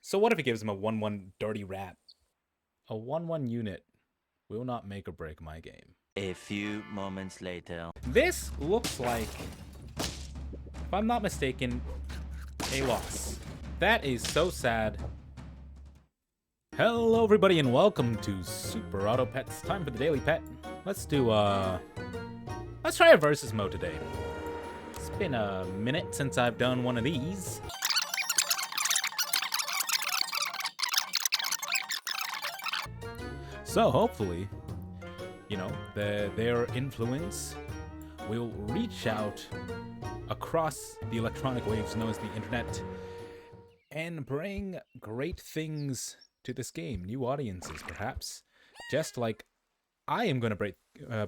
So what if it gives him a 1-1 dirty rat? A 1-1 unit will not make or break my game. A few moments later. This looks like, if I'm not mistaken, a loss. That is so sad. Hello everybody and welcome to Super Auto Pets. Time for the daily pet. Let's try a versus mode today. It's been a minute since I've done one of these. So hopefully, you know, their influence will reach out across the electronic waves known as the internet and bring great things to this game. New audiences, perhaps. Just like I am going to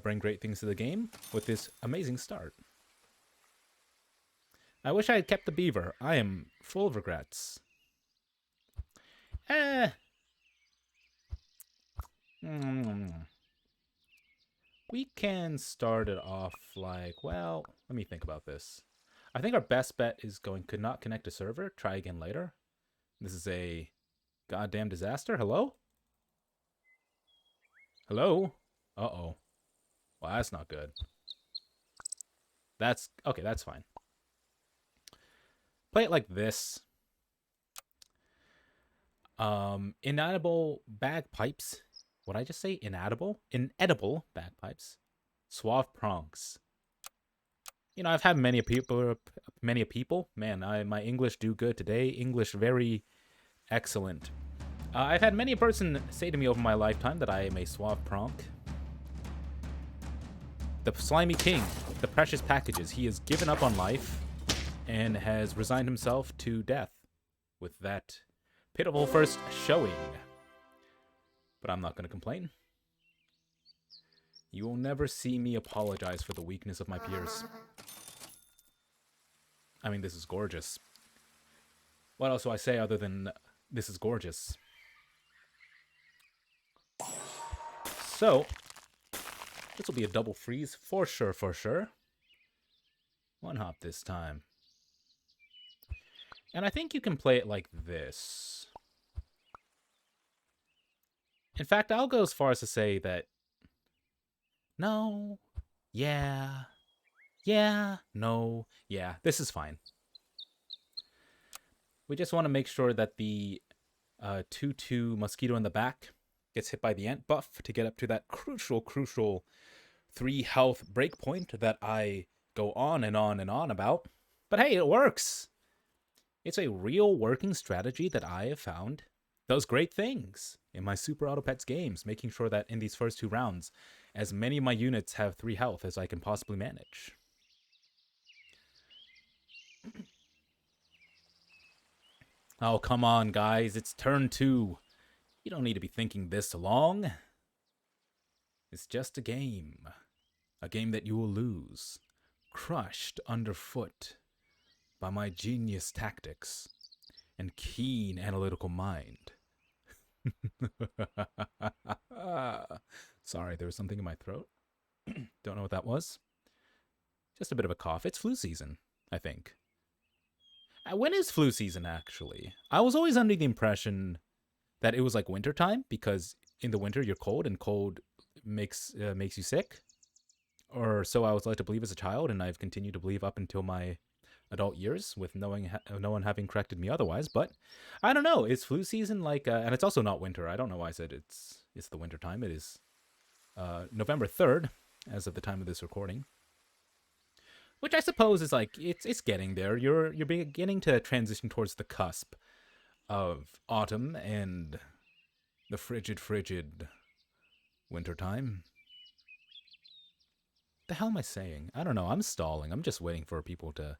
bring great things to the game with this amazing start. I wish I had kept the beaver. I am full of regrets. We can start it off like, well, let me think about this. I think our best bet is could not connect to server. Try again later. This is a goddamn disaster. Hello? Hello? Uh-oh. Well, that's not good. That's, okay, that's fine. Play it like this. Inedible bagpipes. What did I just say? Inedible? Inedible bagpipes. Suave prongs. You know, I've had many people. Man, my English do good today. English very excellent. I've had many a person say to me over my lifetime that I am a suave prong. The slimy king, the precious packages. He has given up on life and has resigned himself to death with that pitiful first showing. But I'm not going to complain. You will never see me apologize for the weakness of my peers. I mean, this is gorgeous. What else do I say other than this is gorgeous? So, this will be a double freeze for sure, for sure. One hop this time. And I think you can play it like this. In fact, I'll go as far as to say that no, yeah, no, yeah, this is fine. We just want to make sure that the 2-2 mosquito in the back gets hit by the ant buff to get up to that crucial 3 health breakpoint that I go on and on and on about. But hey, it works. It's a real working strategy that I have found does great things in my Super Auto Pets games, making sure that in these first 2 rounds, as many of my units have 3 health as I can possibly manage. Oh, come on, guys. It's turn 2. You don't need to be thinking this long. It's just a game. A game that you will lose. Crushed underfoot by my genius tactics and keen analytical mind. Sorry, there was something in my throat. Don't know what that was. Just a bit of a cough. It's flu season, I think. When is flu season, actually? I was always under the impression that it was like wintertime, because in the winter you're cold, and cold makes you sick. Or so I was led to believe as a child, and I've continued to believe up until my adult years, with no one having corrected me otherwise. But I don't know. Is flu season like and it's also not winter. I don't know why I said it's the winter time. It is November 3rd as of the time of this recording, which I suppose is like it's getting there. You're beginning to transition towards the cusp of autumn and the frigid winter time. The hell am I saying? I don't know. I'm stalling. I'm just waiting for people to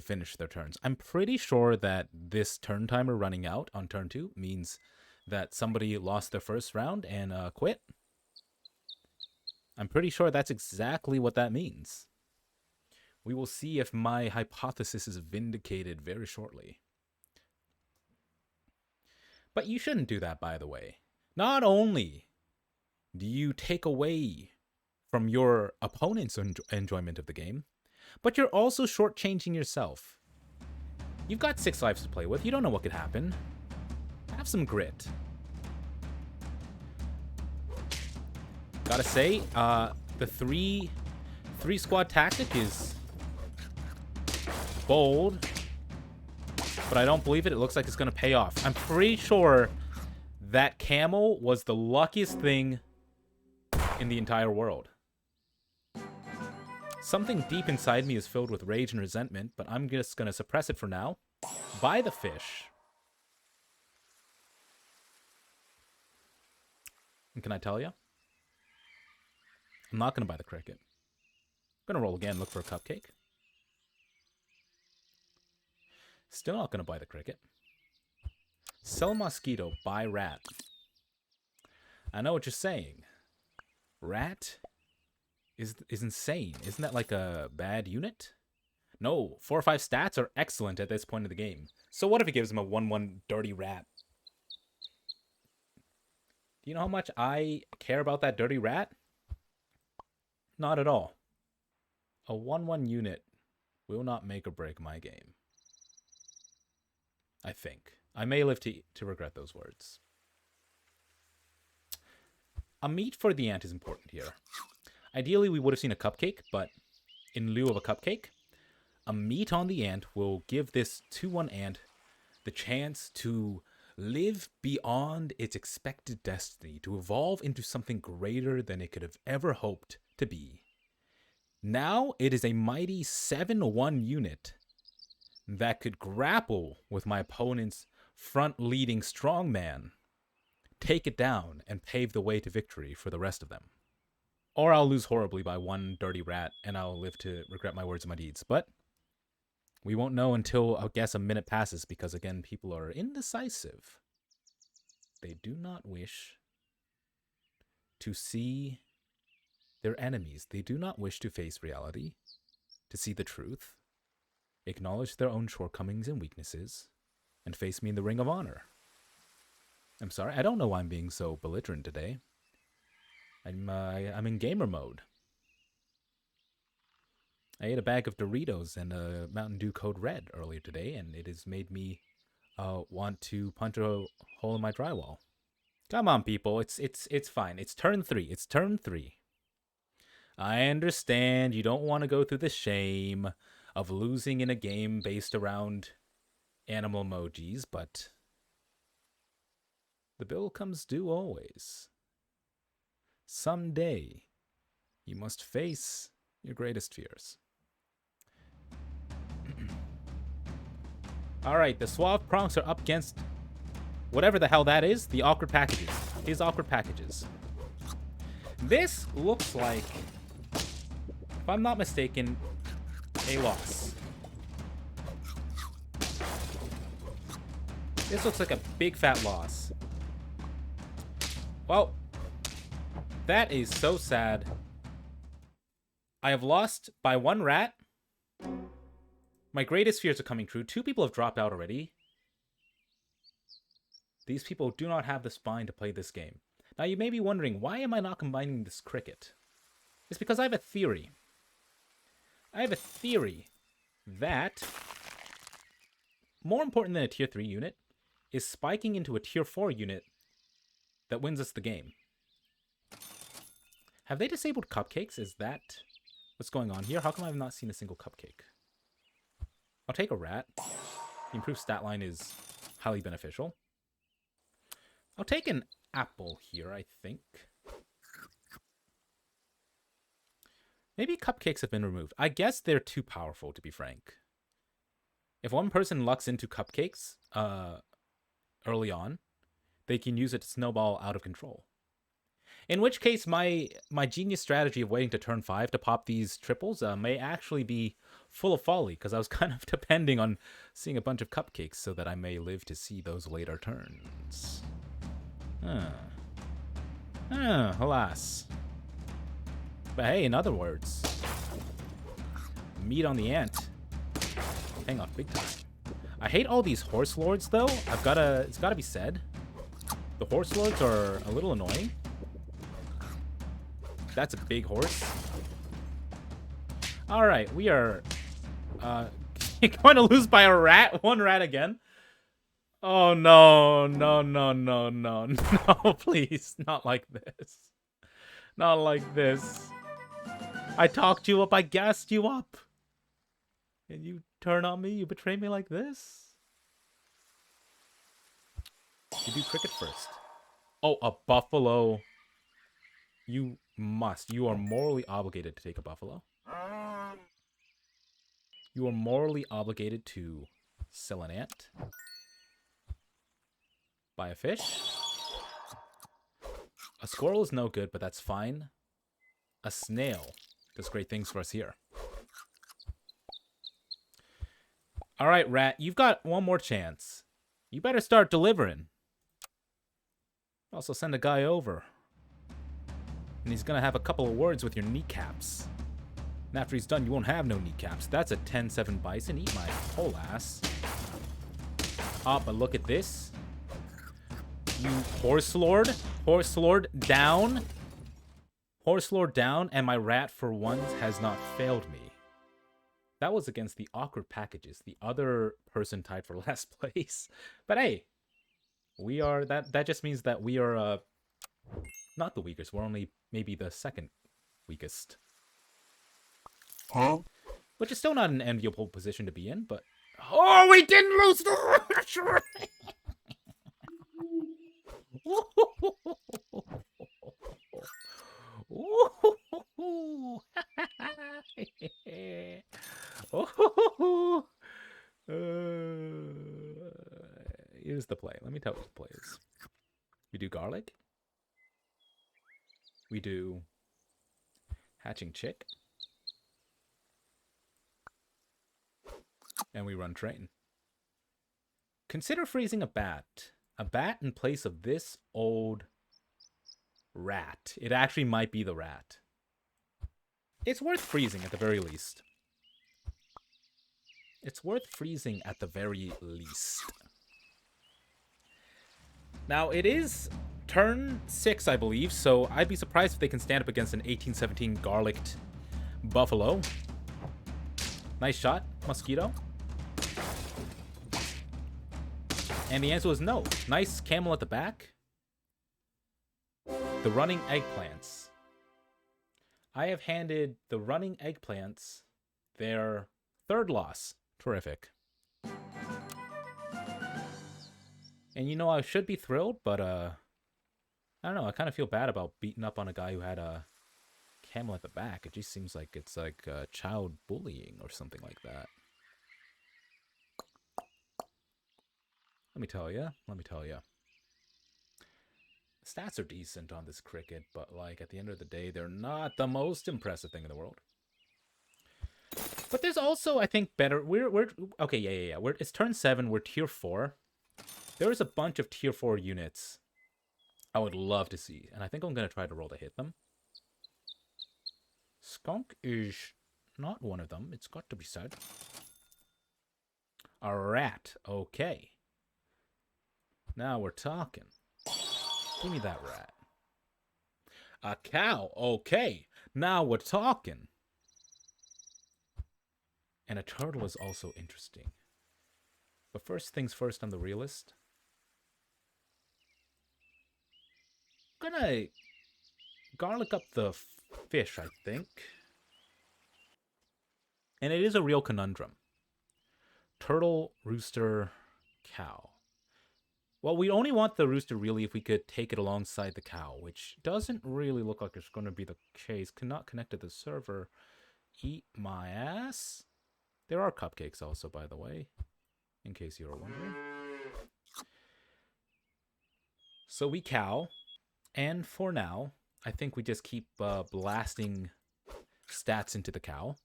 finish their turns. I'm pretty sure that this turn timer running out on turn 2 means that somebody lost their first round and quit. I'm pretty sure that's exactly what that means. We will see if my hypothesis is vindicated very shortly. But you shouldn't do that, by the way. Not only do you take away from your opponent's enjoyment of the game, but you're also shortchanging yourself. You've got 6 lives to play with. You don't know what could happen. Have some grit. Gotta say, the three squad tactic is bold, but I don't believe it. It looks like it's gonna pay off. I'm pretty sure that camel was the luckiest thing in the entire world. Something deep inside me is filled with rage and resentment, but I'm just gonna suppress it for now. Buy the fish. And can I tell you? I'm not gonna buy the cricket. I'm gonna roll again, look for a cupcake. Still not gonna buy the cricket. Sell mosquito, buy rat. I know what you're saying. Rat is insane. Isn't that like a bad unit? No, 4 or 5 stats are excellent at this point of the game. So what if it gives him a 1/1 dirty rat? Do you know how much I care about that dirty rat? Not at all. A 1/1 unit will not make or break my game. I think. I may live to regret those words. A meat for the ant is important here. Ideally, we would have seen a cupcake, but in lieu of a cupcake, a meat on the ant will give this 2/1 ant the chance to live beyond its expected destiny, to evolve into something greater than it could have ever hoped to be. Now it is a mighty 7/1 unit that could grapple with my opponent's front-leading strongman, take it down, and pave the way to victory for the rest of them. Or I'll lose horribly by 1 dirty rat, and I'll live to regret my words and my deeds. But we won't know until, I guess, a minute passes, because, again, people are indecisive. They do not wish to see their enemies. They do not wish to face reality, to see the truth, acknowledge their own shortcomings and weaknesses, and face me in the ring of honor. I'm sorry, I don't know why I'm being so belligerent today. I'm in gamer mode. I ate a bag of Doritos and a Mountain Dew Code Red earlier today, and it has made me want to punch a hole in my drywall. Come on, people, it's fine. It's turn 3. It's turn 3. I understand you don't want to go through the shame of losing in a game based around animal emojis, but the bill comes due always. Someday, you must face your greatest fears. Alright, the suave pronks are up against whatever the hell that is, the awkward packages. His awkward packages. This looks like, if I'm not mistaken, a loss. This looks like a big fat loss. Well, that is so sad. I have lost by 1 rat. My greatest fears are coming true. 2 people have dropped out already. These people do not have the spine to play this game. Now you may be wondering, why am I not combining this cricket? It's because I have a theory. I have a theory that more important than a tier 3 unit is spiking into a tier 4 unit that wins us the game. Have they disabled cupcakes? Is that what's going on here? How come I've not seen a single cupcake? I'll take a rat. The improved stat line is highly beneficial. I'll take an apple here, I think. Maybe cupcakes have been removed. I guess they're too powerful, to be frank. If one person lucks into cupcakes early on, they can use it to snowball out of control. In which case, my genius strategy of waiting to turn 5 to pop these triples may actually be full of folly, because I was kind of depending on seeing a bunch of cupcakes so that I may live to see those later turns. Alas. But hey, in other words, meat on the ant. Hang on, big time. I hate all these horse lords, though. It's gotta be said. The horse lords are a little annoying. That's a big horse. Alright, we are going to lose by a rat. 1 rat again. Oh no, no, no, no, no, no, please, not like this. Not like this. I talked you up, I gassed you up. And you turn on me, you betray me like this? You do cricket first. Oh, a buffalo. You must. You are morally obligated to take a buffalo. You are morally obligated to sell an ant. Buy a fish. A squirrel is no good, but that's fine. A snail does great things for us here. All right, rat, you've got one more chance. You better start delivering. Also send a guy over. And he's gonna have a couple of words with your kneecaps. And after he's done, you won't have no kneecaps. That's a 10-7 bison. Eat my whole ass. Oh, but look at this. You horse lord. Horse lord down. Horse lord down, and my rat for once has not failed me. That was against the awkward packages. The other person tied for last place. But hey, we are that just means that we are not the weakest. We're only maybe the second weakest. Huh? Which is still not an enviable position to be in, but oh, we didn't lose the here's the play. Let me tell you what the play is. We do garlic. We do hatching chick. And we run train. Consider freezing a bat. A bat in place of this old rat. It actually might be the rat. It's worth freezing at the very least. It's worth freezing at the very least. Now, it is turn 6, I believe, so I'd be surprised if they can stand up against an 1817 garlicked buffalo. Nice shot, mosquito. And the answer was no. Nice camel at the back. The running eggplants. I have handed the running eggplants their third loss. Terrific. And you know, I should be thrilled, but I don't know. I kind of feel bad about beating up on a guy who had a camel at the back. It just seems like it's like child bullying or something like that. Let me tell you. The stats are decent on this cricket, but like at the end of the day, they're not the most impressive thing in the world. But there's also, I think, better. We're okay. Yeah. It's turn 7. We're tier 4. There is a bunch of tier 4 units I would love to see, and I think I'm gonna try to roll to hit them. Skunk is not one of them. It's got to be said. A rat. Okay. Now we're talking. Give me that rat. A cow. Okay. Now we're talking. And a turtle is also interesting. But first things first, I'm the realist. I'm gonna garlic up the fish, I think. And it is a real conundrum. Turtle, rooster, cow. Well, we only want the rooster really if we could take it alongside the cow, which doesn't really look like it's going to be the case. Cannot connect to the server. Eat my ass. There are cupcakes also, by the way, in case you were wondering. So we cow, and for now, I think we just keep blasting stats into the cow.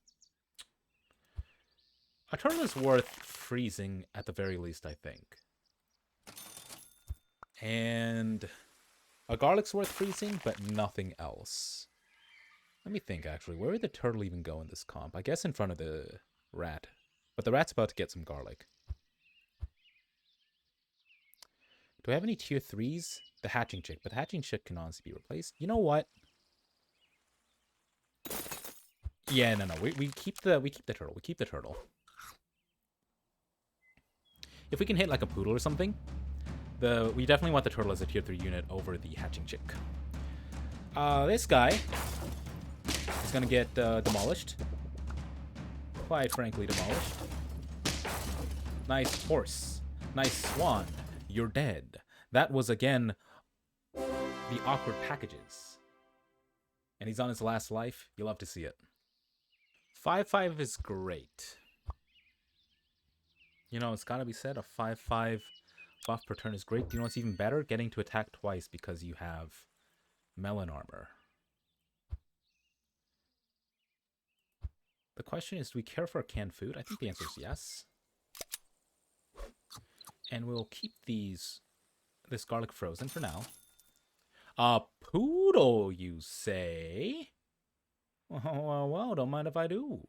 A turtle is worth freezing at the very least, I think. And a garlic's worth freezing, but nothing else. Let me think, actually. Where would the turtle even go in this comp? I guess in front of the rat. But the rat's about to get some garlic. Do I have any tier 3s? The hatching chick. But the hatching chick can honestly be replaced. You know what? Yeah, no. We keep the turtle. We keep the turtle. if we can hit like a poodle or something, we definitely want the turtle as a tier 3 unit over the hatching chick. This guy is gonna get demolished. Quite frankly, demolished. Nice horse. Nice swan. You're dead. That was, again, the awkward packages. And he's on his last life. You love to see it. 5-5 is great. You know, it's gotta be said, a 5-5 buff per turn is great. Do you know what's even better? Getting to attack twice because you have melon armor. The question is, do we care for our canned food? I think the answer is yes. And we'll keep this garlic frozen for now. A poodle, you say? Well, don't mind if I do.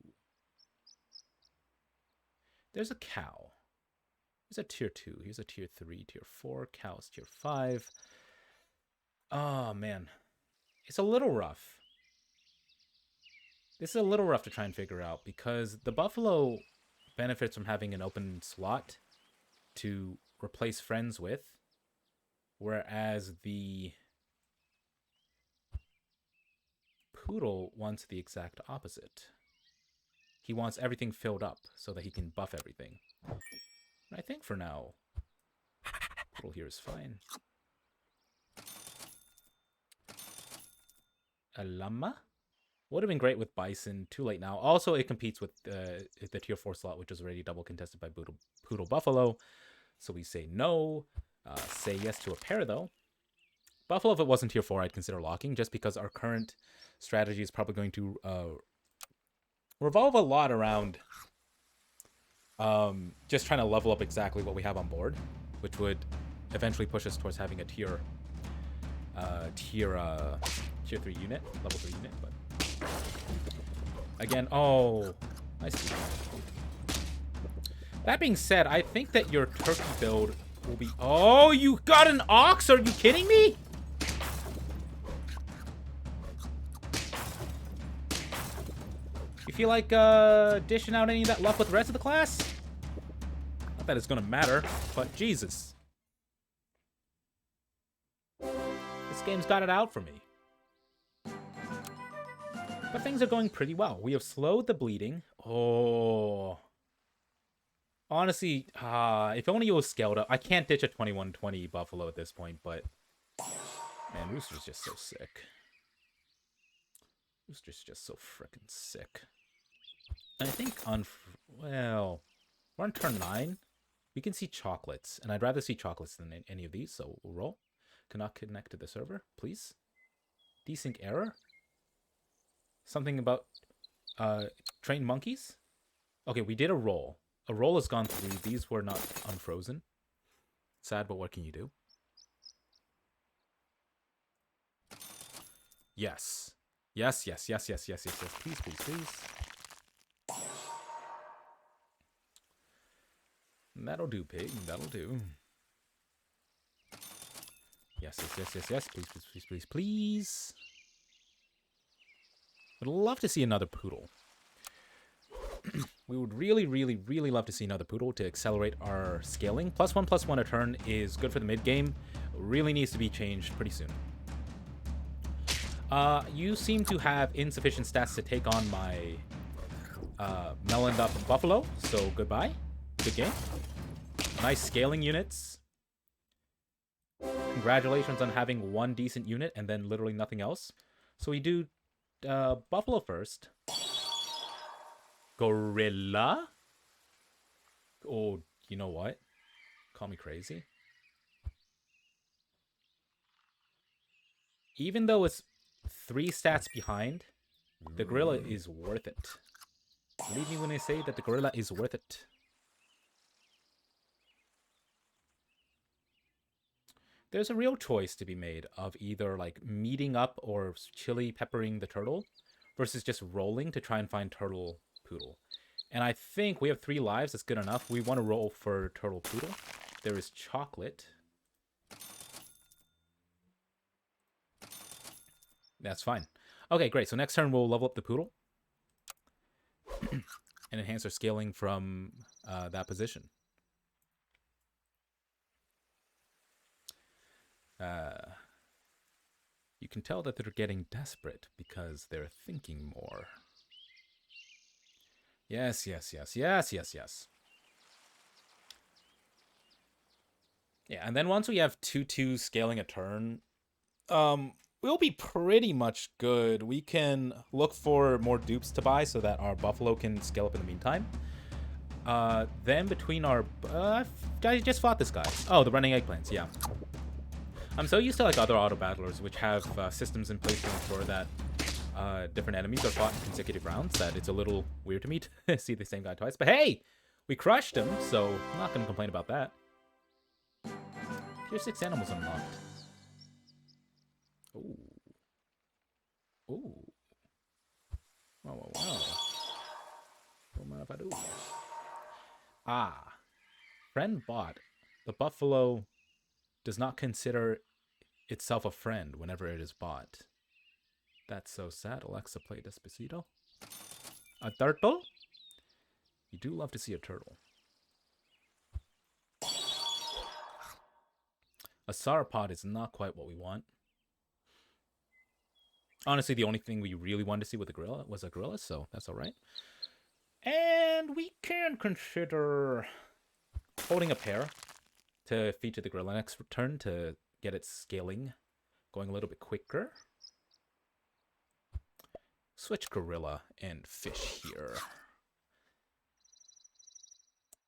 There's a cow. Here's a tier 2. Here's a tier 3, tier 4. Cow's tier 5. Oh, man. It's a little rough. This is a little rough to try and figure out because the buffalo benefits from having an open slot to replace friends with, whereas the poodle wants the exact opposite. He wants everything filled up so that he can buff everything. And I think for now, poodle here is fine. A llama? Would have been great with bison. Too late now. Also, it competes with the tier 4 slot, which is already double contested by poodle buffalo. So we say no. Say yes to a pair, though. Buffalo, if it wasn't tier 4, I'd consider locking, just because our current strategy is probably going to revolve a lot around just trying to level up exactly what we have on board, which would eventually push us towards having a tier 3 unit, level 3 unit. But again, oh, I see. That being said, I think that your turkey build will be... Oh, you got an ox? Are you kidding me? You feel like dishing out any of that luck with the rest of the class? Not that it's gonna matter, but Jesus. This game's got it out for me. But things are going pretty well. We have slowed the bleeding. Oh... Honestly, if only it was scaled up. I can't ditch a 2120 buffalo at this point, but... Man, Rooster's just so sick. Rooster's just so frickin' sick. I think on... Well... We're on turn 9. We can see chocolates, and I'd rather see chocolates than any of these, so we'll roll. Cannot connect to the server, please. Desync error? Something about... trained monkeys? Okay, we did a roll. A roll has gone through. These were not unfrozen. Sad, but what can you do? Yes. Yes, yes, yes, yes, yes, yes, yes. Please, please, please. That'll do, pig. That'll do. Yes, yes, yes, yes, yes. Please, please, please, please, please. Would love to see another poodle. We would really, really, really love to see another poodle to accelerate our scaling. +1/+1 a turn is good for the mid game. Really needs to be changed pretty soon. You seem to have insufficient stats to take on my meloned up buffalo, so goodbye. Good game. Nice scaling units. Congratulations on having one decent unit and then literally nothing else. So we do buffalo first. Gorilla? Oh, you know what? Call me crazy. Even though it's 3 stats behind, the gorilla is worth it. Believe me when I say that the gorilla is worth it. There's a real choice to be made of either like meeting up or chili peppering the turtle versus just rolling to try and find turtle poodle. And I think we have 3 lives. That's good enough. We want to roll for turtle poodle. There is chocolate. That's fine. Okay, great. So next turn we'll level up the poodle and enhance our scaling from that position. You can tell that they're getting desperate because they're thinking more. Yes, yes, yes, yes, yes, yes. Yeah, and then once we have 2/2 scaling a turn, we'll be pretty much good. We can look for more dupes to buy so that our buffalo can scale up in the meantime. Then between our... I just fought this guy. Oh, the running eggplants, yeah. I'm so used to like other auto battlers which have systems in place to ensure that different enemies are fought in consecutive rounds that it's a little weird to me to see the same guy twice. But hey, we crushed him, so I'm not going to complain about that. Tier 6 animals unlocked. Ooh. Ooh. Wow, wow, wow. Don't mind if I do. Ah. Friend bot. The buffalo does not consider itself a friend whenever it is bought. That's so sad. Alexa, play Despacito. A turtle? You do love to see a turtle. A sauropod is not quite what we want. Honestly, the only thing we really wanted to see with a gorilla was a gorilla, so that's all right. And we can consider holding a pair to feed to the gorilla next turn to get its scaling going a little bit quicker. Switch gorilla and fish here.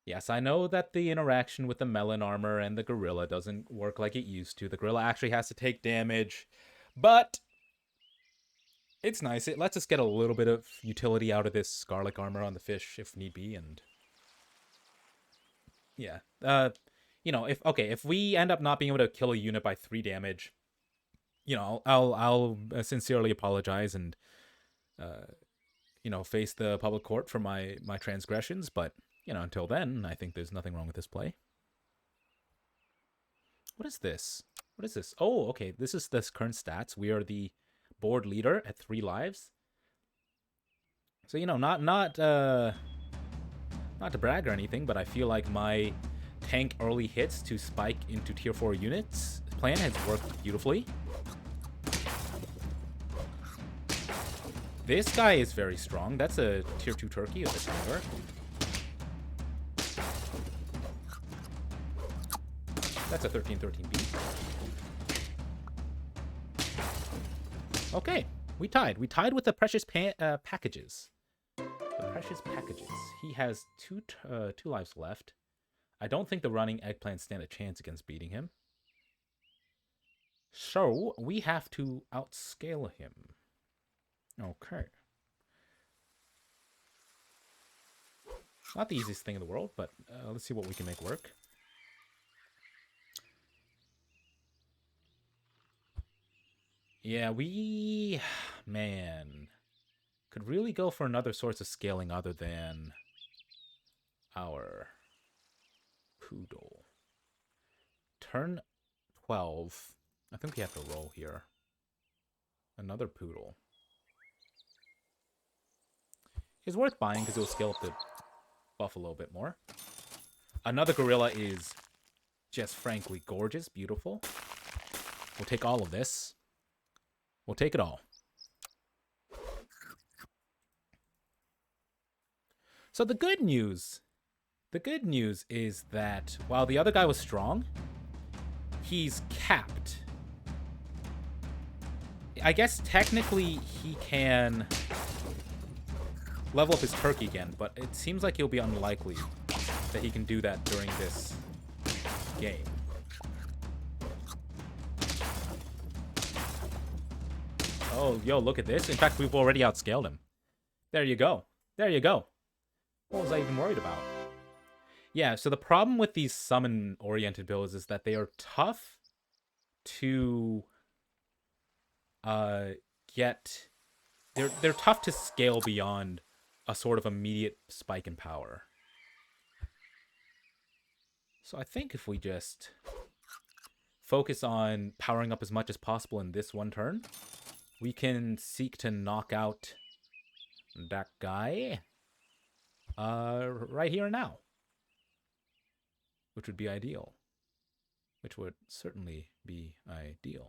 Yes, I know that the interaction with the melon armor and the gorilla doesn't work like it used to. The gorilla actually has to take damage, but it's nice. It lets us get a little bit of utility out of this garlic armor on the fish if need be, and yeah. You know, if we end up not being able to kill a unit by 3 damage, you know, I'll sincerely apologize and you know, face the public court for my transgressions, but you know, until then, I think there's nothing wrong with this play. What is this? What is this? Oh, okay. This is this current stats. We are the board leader at 3 lives. So, you know, not to brag or anything, but I feel like my tank early hits to spike into tier 4 units plan has worked beautifully. This guy is very strong. That's a tier 2 turkey of the tower. That's a 13-13B. Okay, we tied. We tied with the precious packages. The precious packages. He has two lives left. I don't think the running eggplants stand a chance against beating him. So we have to outscale him. Okay. Not the easiest thing in the world, but let's see what we can make work. Yeah, man, could really go for another source of scaling other than our poodle. Turn 12. I think we have to roll here. Another poodle. It's worth buying because it'll scale up the buffalo a bit more. Another gorilla is just frankly gorgeous, beautiful. We'll take all of this. We'll take it all. So the good news is that while the other guy was strong, he's capped. I guess technically he can level up his turkey again, but it seems like it'll be unlikely that he can do that during this game. Oh, yo, look at this. In fact, we've already outscaled him. There you go. There you go. What was I even worried about? Yeah, so the problem with these summon-oriented builds is that they are tough to get... They're tough to scale beyond a sort of immediate spike in power. So I think if we just focus on powering up as much as possible in this one turn, we can seek to knock out that guy right here and now, which would be ideal. which would certainly be ideal.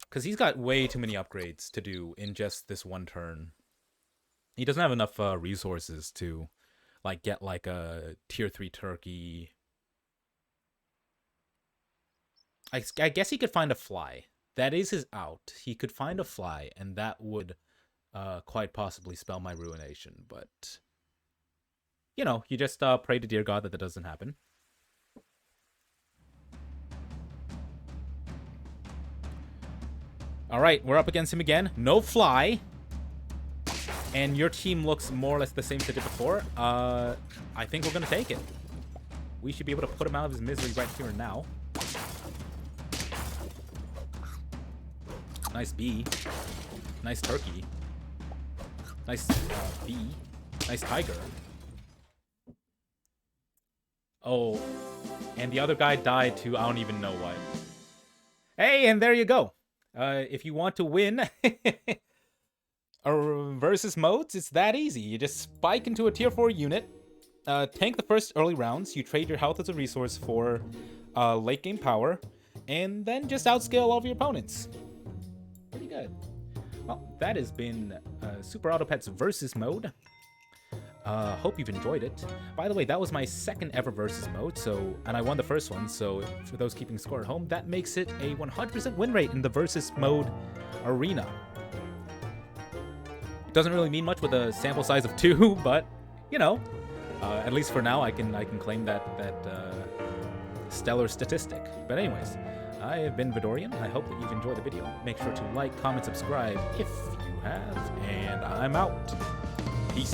Because he's got way too many upgrades to do in just this one turn. He doesn't have enough resources to like get like a tier 3 turkey. I guess he could find a fly. That is his out. He could find a fly, and that would quite possibly spell my ruination. But, you know, you just pray to dear God that doesn't happen. All right, we're up against him again. No fly. And your team looks more or less the same as it did before. I think we're going to take it. We should be able to put him out of his misery right here and now. Nice bee. Nice turkey. Nice bee. Nice tiger. Oh, and the other guy died too. I don't even know what. Hey, and there you go. If you want to win versus modes, it's that easy. You just spike into a tier 4 unit, tank the first early rounds, you trade your health as a resource for late game power, and then just outscale all of your opponents. Pretty good. Well, that has been Super Auto Pets versus mode. Hope you've enjoyed it. By the way, that was my second ever versus mode, and I won the first one, so for those keeping score at home, that makes it a 100% win rate in the versus mode arena. It doesn't really mean much with a sample size of 2, but, you know, at least for now, I can claim that stellar statistic. But anyways, I have been Vidorian. I hope that you've enjoyed the video. Make sure to like, comment, subscribe if you have, and I'm out. Peace.